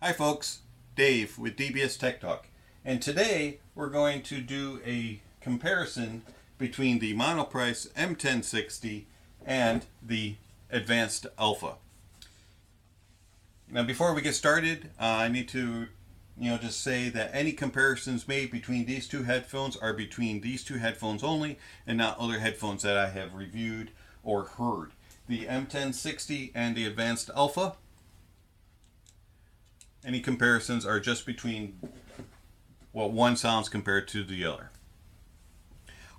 Hi folks, Dave with DBS Tech Talk, and today we're going to do a comparison between the Monoprice M1060 and the Advanced Alpha. Now before we get started, I need to just say that any comparisons made between these two headphones are between these two headphones only and not other headphones that I have reviewed or heard. The M1060 and the Advanced Alpha, any comparisons are just between what one sounds compared to the other,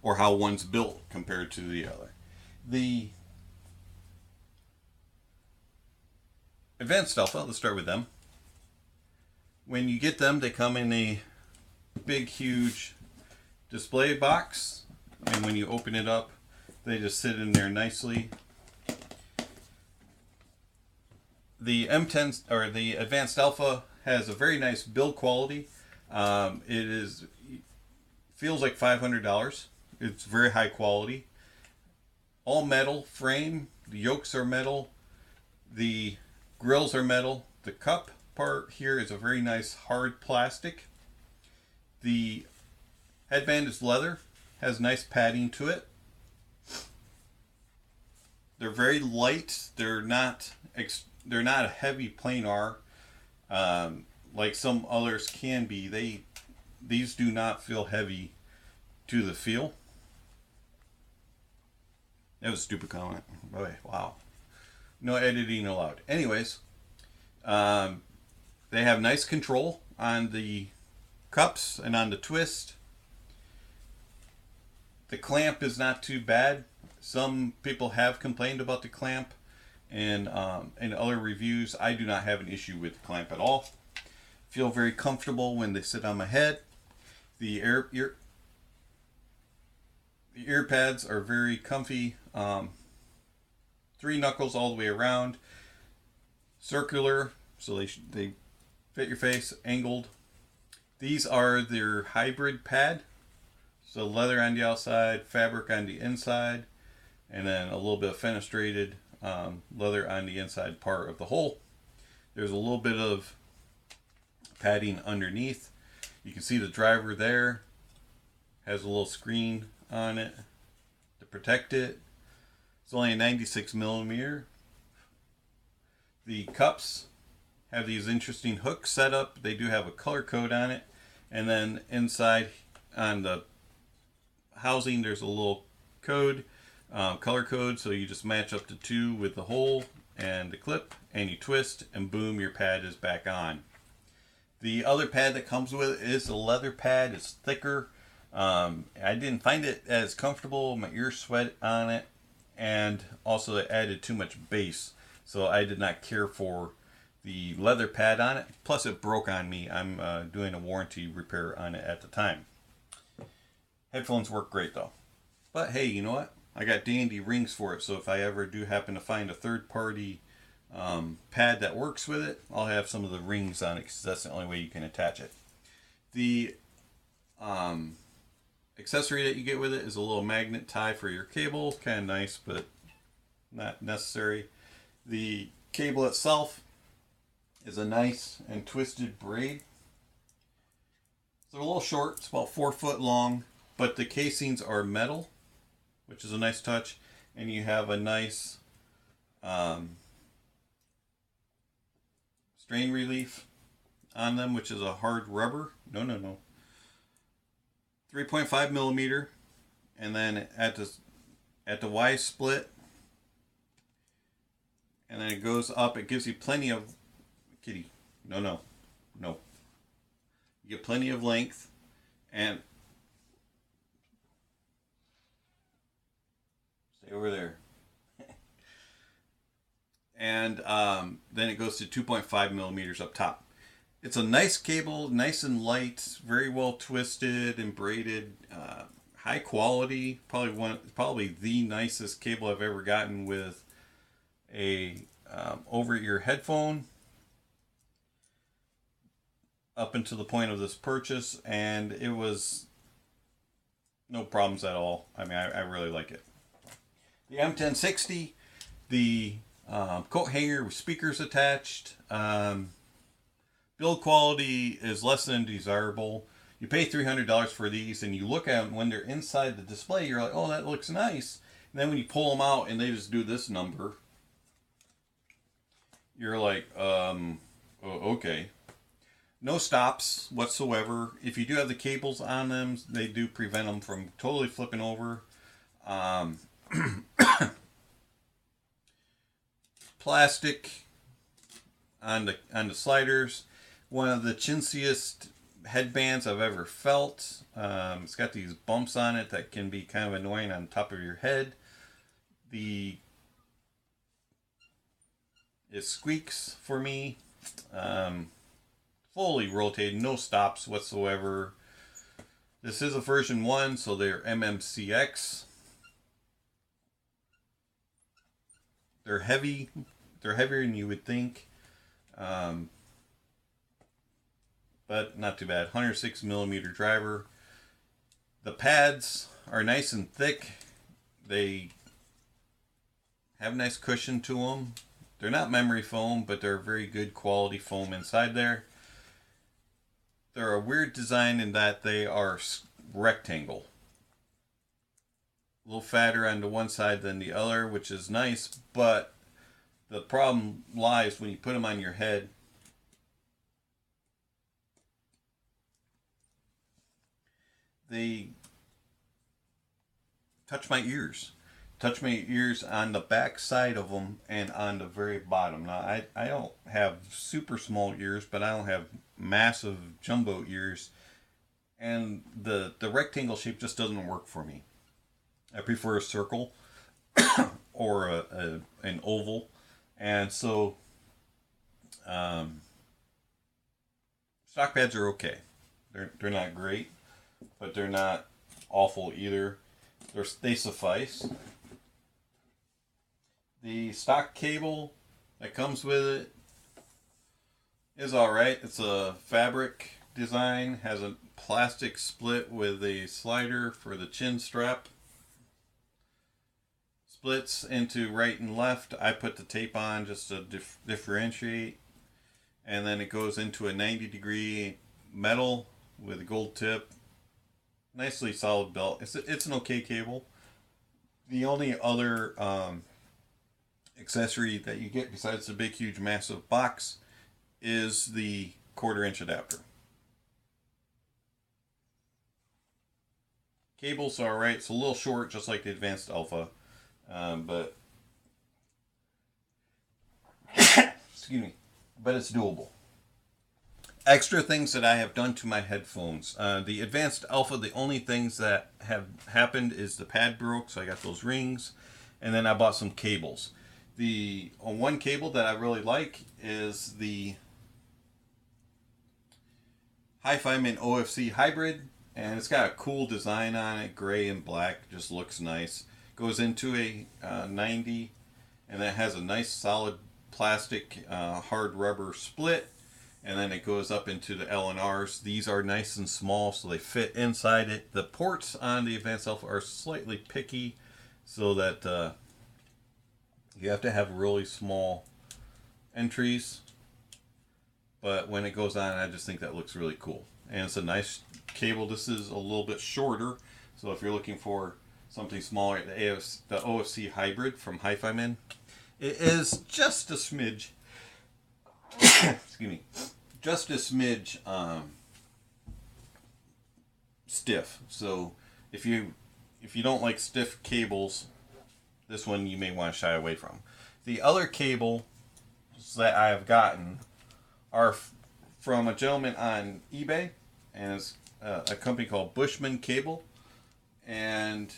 or how one's built compared to the other. The Advanced Alpha, let's start with them. When you get them, they come in a big, huge display box, and when you open it up, they just sit in there nicely. The M10 or the Advanced Alpha has a very nice build quality. Feels like $500. It's very high quality. All metal frame. The yokes are metal. The grills are metal. The cup part here is a very nice hard plastic. The headband is leather. Has nice padding to it. They're very light. They're not a heavy planar like some others can be. These do not feel heavy to the feel. That was a stupid comment. Boy, wow. No editing allowed. Anyways, they have nice control on the cups and on the twist. The clamp is not too bad. Some people have complained about the clamp. And in other reviews, I do not have an issue with the clamp at all. Feel very comfortable when they sit on my head. The ear pads are very comfy. 3 knuckles all the way around. Circular, so they fit your face. Angled. These are their hybrid pad. So leather on the outside, fabric on the inside, and then a little bit of fenestrated leather on the inside part of the hole. There's a little bit of padding underneath. You can see the driver there has a little screen on it to protect it. It's only a 96 millimeter. The cups have these interesting hooks set up. They do have a color code on it, and then inside on the housing there's a little code. Color code, so you just match up to 2 with the hole and the clip, and you twist, and boom, your pad is back on. The other pad that comes with it is a leather pad. It's thicker. I didn't find it as comfortable. My ears sweat on it, and also it added too much bass, so I did not care for the leather pad on it. Plus it broke on me. I'm doing a warranty repair on it at the time. Headphones work great though. But hey, you know what? I got dandy rings for it, so if I ever do happen to find a third-party pad that works with it, I'll have some of the rings on it, because that's the only way you can attach it. The accessory that you get with it is a little magnet tie for your cable. Kind of nice, but not necessary. The cable itself is a nice and twisted braid. It's a little short. It's about 4 foot long, but the casings are metal, which is a nice touch, and you have a nice strain relief on them, which is a hard rubber. No. 3.5 millimeter, and then at the Y split, and then it goes up. It gives you plenty of No. You get plenty of length, and over there. And then it goes to 2.5 millimeters up top. It's a nice cable, nice and light, very well twisted and braided, high quality. Probably the nicest cable I've ever gotten with a over-ear headphone up until the point of this purchase, and it was no problems at all. I mean, I really like it. The M1060, the coat hanger with speakers attached, Build quality is less than desirable. You pay $300 for these, and you look at them when they're inside the display. You're like, oh, that looks nice. And then when you pull them out and they just do this number, you're like, oh, okay. No stops whatsoever. If you do have the cables on them, they do prevent them from totally flipping over. Plastic on the sliders. One of the chintziest headbands I've ever felt. It's got these bumps on it that can be kind of annoying on top of your head. It squeaks for me. Fully rotated, no stops whatsoever. This is a version 1, so they're MMCX. They're heavy. They're heavier than you would think. But not too bad. 106 millimeter driver. The pads are nice and thick. They have a nice cushion to them. They're not memory foam, but they're very good quality foam inside there. They're a weird design in that they are rectangle. A little fatter on the one side than the other, which is nice, but the problem lies when you put them on your head. They touch my ears. Touch my ears on the back side of them and on the very bottom. Now, I don't have super small ears, but I don't have massive jumbo ears. And the rectangle shape just doesn't work for me. I prefer a circle or an oval. And so stock pads are okay. They're not great, but they're not awful either. They suffice. The stock cable that comes with it is alright. It's a fabric design, has a plastic split with a slider for the chin strap. Splits into right and left. I put the tape on just to differentiate. And then it goes into a 90-degree metal with a gold tip. Nicely solid belt. It's an okay cable. The only other accessory that you get besides the big, huge, massive box is the 1/4 inch adapter. Cables are alright. It's a little short, just like the Advanced Alpha, but excuse me, but it's doable. Extra things that I have done to my headphones. The Advanced Alpha, the only things that have happened is the pad broke, so I got those rings, and then I bought some cables. The one cable that I really like is the HiFiMan OFC Hybrid, and it's got a cool design on it, gray and black, just looks nice. Goes into a 90, and then it has a nice solid plastic hard rubber split, and then it goes up into the LNRs. These are nice and small, so they fit inside it. The ports on the Advanced Alpha are slightly picky, so that you have to have really small entries. But when it goes on, I just think that looks really cool. And it's a nice cable. This is a little bit shorter, so if you're looking for something smaller, the OFC Hybrid from HiFiMan, it is just a smidge excuse me, just a smidge stiff. So if you don't like stiff cables, this one you may want to shy away from. The other cables that I have gotten are from a gentleman on eBay, and it's a company called Bushman Cable, and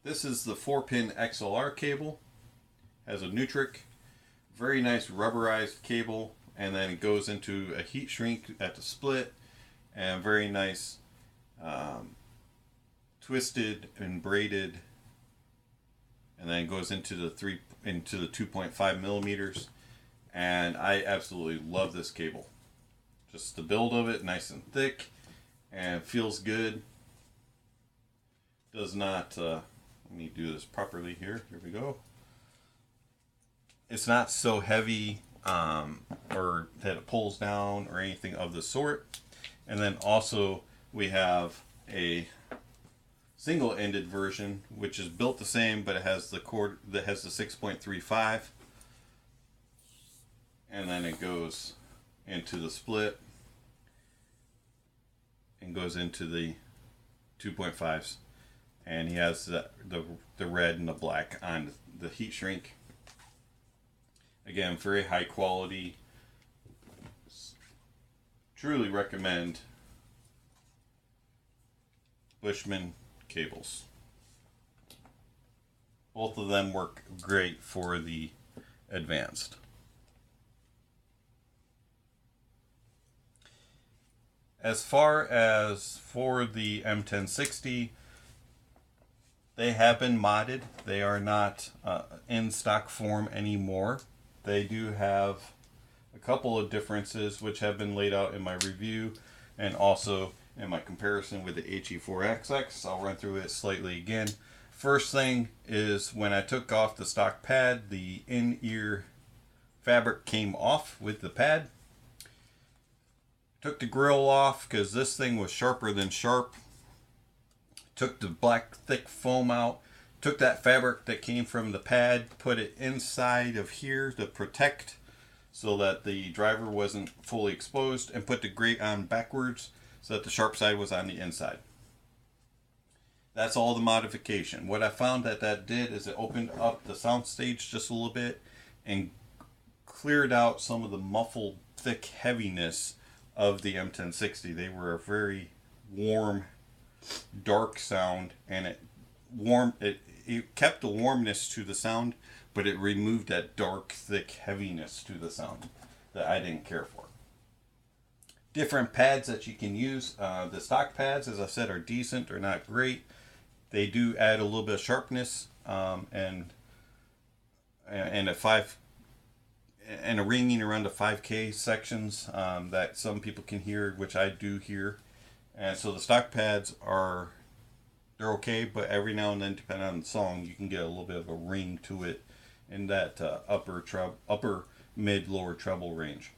this is the 4-pin XLR cable. Has a Nutric, very nice rubberized cable, and then it goes into a heat shrink at the split, and very nice twisted and braided, and then it goes into the 2.5 millimeters, and I absolutely love this cable. Just the build of it, nice and thick, and feels good. Does not let me do this properly here. Here we go. It's not so heavy or that it pulls down or anything of the sort. And then also we have a single-ended version, which is built the same, but it has the cord that has the 6.35, and then it goes into the split and goes into the 2.5s, and he has the red and the black on the heat shrink. Again, very high quality. Truly recommend Bushman cables. Both of them work great for the advanced. As far as for the M1060, they have been modded. They are not in stock form anymore. They do have a couple of differences which have been laid out in my review and also in my comparison with the HE4XX. I'll run through it slightly again. First thing is when I took off the stock pad, the in-ear fabric came off with the pad. Took the grill off because this thing was sharper than sharp. Took the black thick foam out. Took that fabric that came from the pad, put it inside of here to protect so that the driver wasn't fully exposed, and put the grate on backwards so that the sharp side was on the inside. That's all the modification. What I found that did is it opened up the soundstage just a little bit and cleared out some of the muffled thick heaviness of the M1060. They were a very warm, dark sound, and it kept the warmness to the sound, but it removed that dark, thick heaviness to the sound that I didn't care for. Different pads that you can use. The stock pads, as I said, are decent. They're not great. They do add a little bit of sharpness and a ringing around the 5K sections that some people can hear, which I do hear. And so the stock pads they're okay, but every now and then, depending on the song, you can get a little bit of a ring to it in that upper, mid, lower treble range.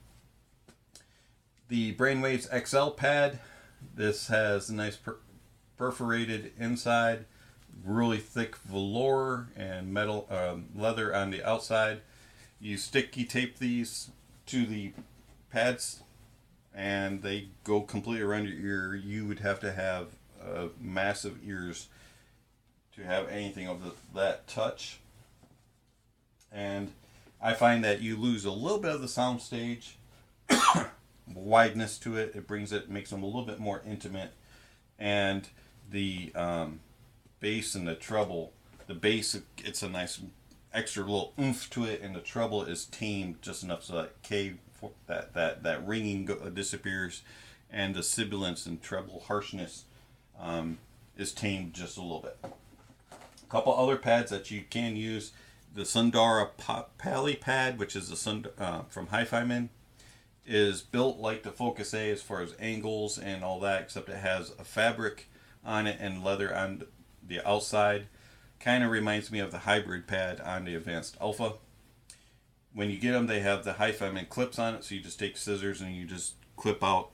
The Brainwaves XL Pad, this has a nice perforated inside, really thick velour and metal leather on the outside. You sticky tape these to the pads and they go completely around your ear. You would have to have massive ears to have anything of that touch. And I find that you lose a little bit of the sound stage wideness to it. It makes them a little bit more intimate. And the bass and the treble, the bass, it's a nice extra little oomph to it, and the treble is tamed just enough so that ringing disappears, and the sibilance and treble harshness is tamed just a little bit. A couple other pads that you can use: the Sundara Pally pad, which is from Hi-Fi-Man, is built like the Focus A as far as angles and all that, except it has a fabric on it and leather on the outside. Kind of reminds me of the hybrid pad on the Advanced Alpha. When you get them, they have the Hi-Fi-Man clips on it, so you just take scissors and you just clip out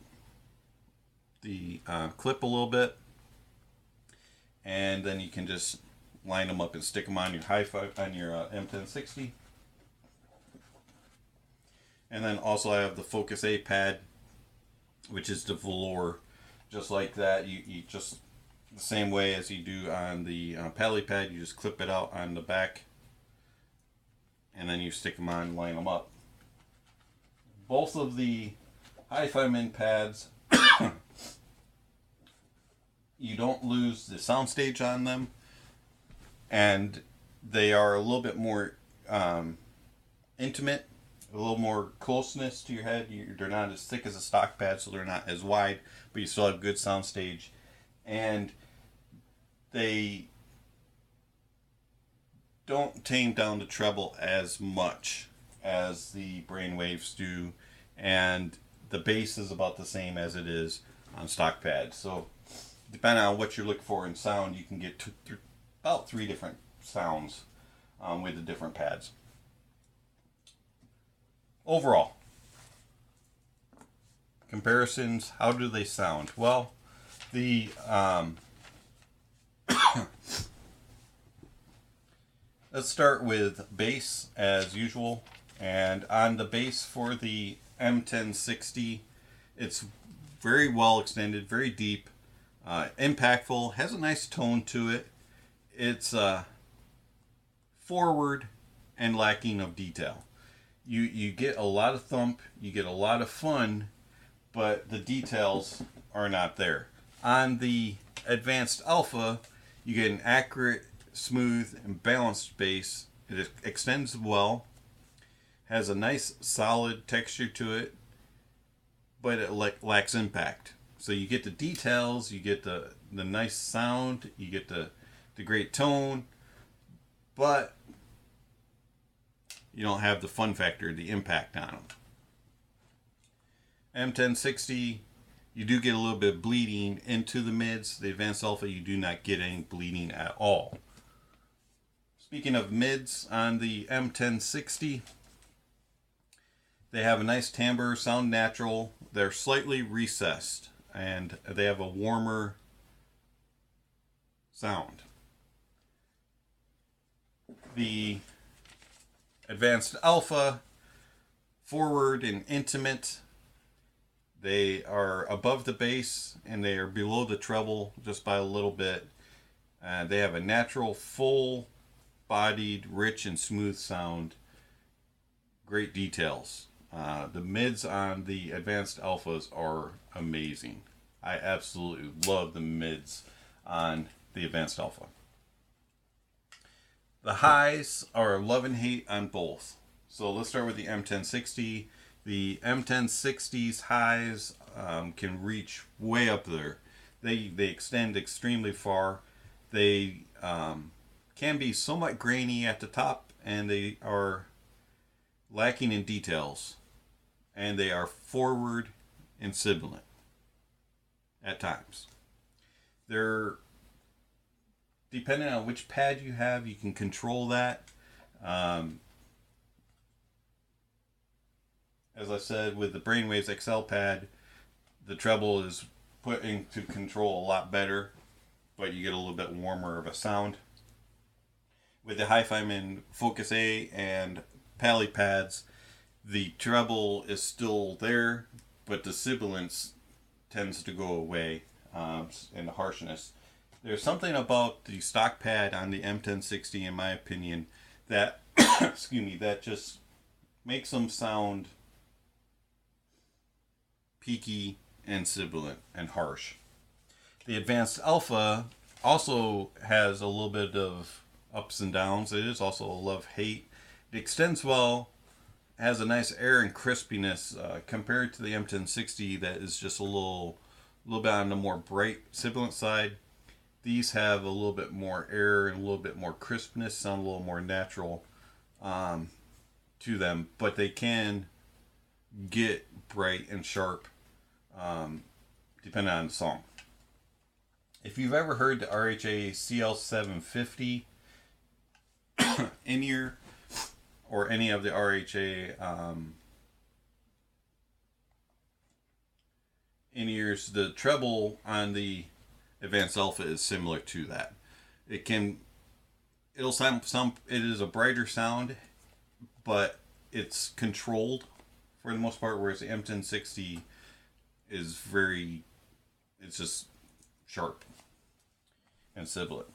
the clip a little bit, and then you can just line them up and stick them on your M1060. And then also I have the Focus A pad, which is the velour, just like that. You just the same way as you do on the Pally pad, you just clip it out on the back, and then you stick them on, line them up. Both of the Hi-Fi-Man pads, you don't lose the soundstage on them, and they are a little bit more intimate, a little more closeness to your head. They're not as thick as a stock pad, so they're not as wide, but you still have good soundstage. And they don't tame down the treble as much as the Brainwaves do, and the bass is about the same as it is on stock pads. So depending on what you're looking for in sound, you can get about 3 different sounds with the different pads. overall, comparisons, how do they sound? Well, the let's start with bass as usual. And on the bass for the M1060, it's very well extended, very deep, impactful, has a nice tone to it. It's forward and lacking of detail. You get a lot of thump, you get a lot of fun, but the details are not there. On the Advanced Alpha, you get an accurate, smooth, and balanced bass. It extends well, has a nice solid texture to it, but it lacks impact. So you get the details, you get the nice sound, you get the great tone, but you don't have the fun factor, the impact on them. M1060, you do get a little bit of bleeding into the mids. The Advanced Alpha, you do not get any bleeding at all. Speaking of mids, on the M1060, they have a nice timbre, sound natural. They're slightly recessed, and they have a warmer sound. The Advanced Alpha, forward and intimate. They are above the bass, and they are below the treble just by a little bit. They have a natural, full-bodied, rich, and smooth sound. Great details. The mids on the Advanced Alphas are amazing. I absolutely love the mids on the Advanced Alpha. The highs are love and hate on both. So let's start with the M1060. The M1060's highs can reach way up there. They extend extremely far. They can be somewhat grainy at the top, and they are lacking in details. And they are forward and sibilant at times. They're depending on which pad you have, you can control that. As I said, with the Brainwaves XL Pad, the treble is put into control a lot better, but you get a little bit warmer of a sound. With the Hi-Fi Focus A and Pally pads, the treble is still there, but the sibilance tends to go away, and the harshness. There's something about the stock pad on the M1060, in my opinion, that excuse me, that just makes them sound peaky and sibilant and harsh. The Advanced Alpha also has a little bit of ups and downs. It is also a love-hate. It extends well, has a nice air and crispiness compared to the M1060 that is just a little bit on the more bright sibilant side. These have a little bit more air and a little bit more crispness, sound a little more natural to them, but they can get bright and sharp depending on the song. If you've ever heard the RHA CL750 in-ear or any of the RHA in-ears, the treble on the Advanced Alpha is similar to that. It'll sound it is a brighter sound, but it's controlled for the most part, whereas the M1060 is it's just sharp and sibilant.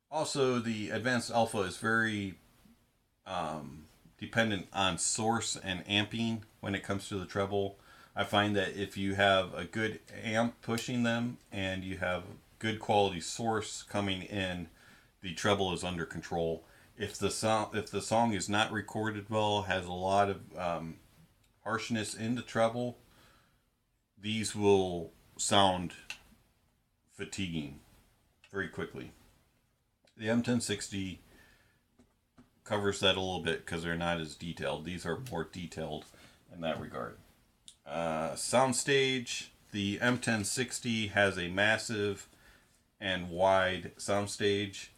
Also, the Advanced Alpha is very dependent on source and amping when it comes to the treble. I find that if you have a good amp pushing them and you have good quality source coming in, the treble is under control. If the song is not recorded well, has a lot of harshness in the treble, these will sound fatiguing very quickly. The M1060 covers that a little bit because they're not as detailed. These are more detailed in that regard. Soundstage, the M1060 has a massive and wide soundstage.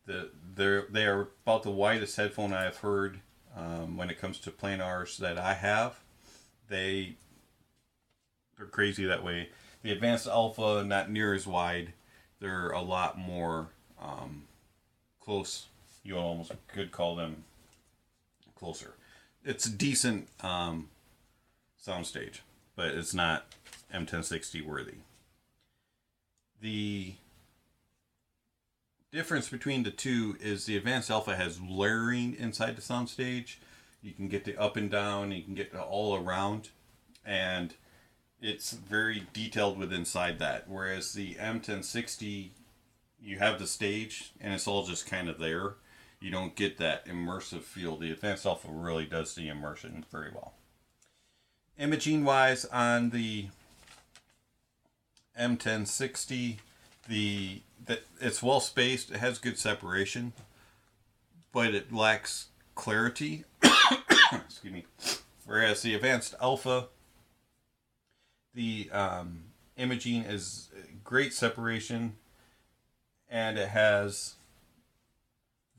They are about the widest headphone I have heard when it comes to planars that I have. They're crazy that way. The Advanced Alpha, not near as wide. They're a lot more close. You almost could call them closer. It's a decent soundstage, but it's not M1060 worthy. The difference between the two is the Advanced Alpha has layering inside the soundstage. You can get the up and down, you can get the all around, and it's very detailed with inside that. Whereas the M1060, you have the stage and it's all just kind of there. You don't get that immersive feel. The Advanced Alpha really does the immersion very well. Imaging wise, on the M1060, it's well spaced, it has good separation, but it lacks clarity. Excuse me. Whereas the Advanced Alpha, the imaging is great separation, and it has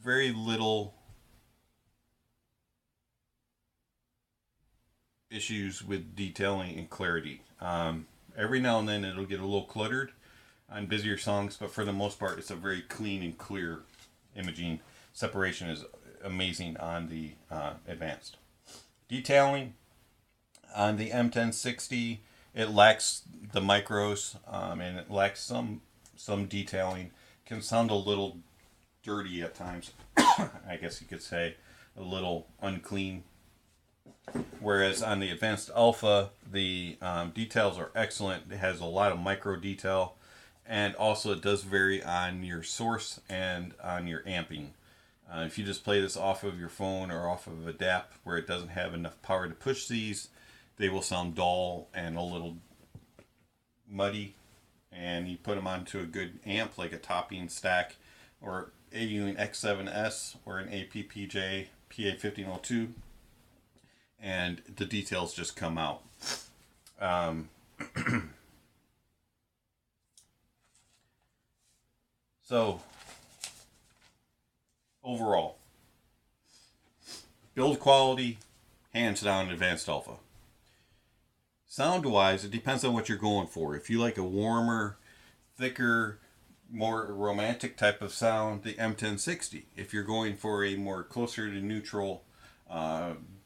very little issues with detailing and clarity. Every now and then it'll get a little cluttered on busier songs, but for the most part it's a very clean and clear imaging. Separation is amazing on the Advanced. Detailing on the M1060, it lacks the micros, and it lacks some detailing. Can sound a little dirty at times. I guess you could say a little unclean. Whereas on the Advanced Alpha, the details are excellent. It has a lot of micro detail, and also it does vary on your source and on your amping. If you just play this off of your phone or off of a DAP where it doesn't have enough power to push these, they will sound dull and a little muddy. And you put them onto a good amp like a topping stack or a X7S or an APPJ PA1502, and the details just come out. So overall, build quality, hands down, Advanced Alpha. Sound wise, it depends on what you're going for. If you like a warmer, thicker, more romantic type of sound, the M1060. If you're going for a more closer to neutral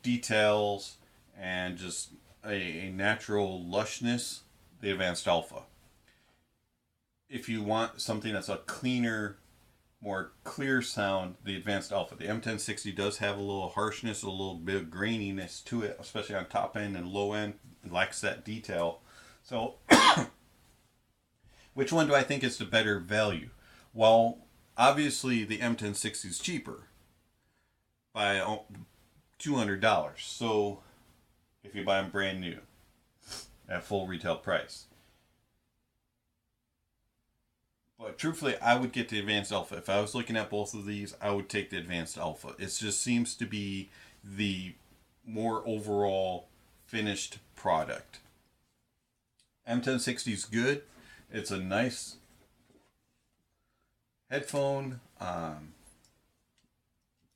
details and just a natural lushness, the Advanced Alpha. If you want something that's a cleaner, more clear sound, the Advanced Alpha. The M1060 does have a little harshness, a little bit of graininess to it, especially on top end and low end. It lacks that detail. So, which one do I think is the better value? Well, obviously the M1060 is cheaper by $200. So, if you buy them brand new at full retail price. But truthfully, I would get the Advanced Alpha. If I was looking at both of these, I would take the Advanced Alpha. It just seems to be the more overall finished product. M1060 is good. It's a nice headphone,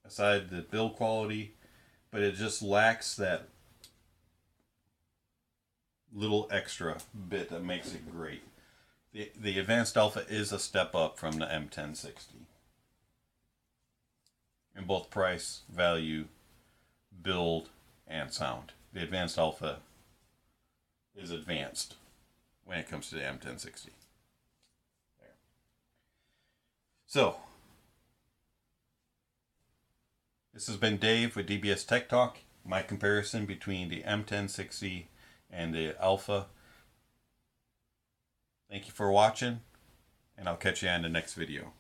aside the build quality, but it just lacks that little extra bit that makes it great. The Advanced Alpha is a step up from the M1060 in both price, value, build, and sound. The Advanced Alpha is advanced when it comes to the M1060. There. So, this has been Dave with DBS Tech Talk. My comparison between the M1060 and the Alpha. Thank you for watching, and I'll catch you on the next video.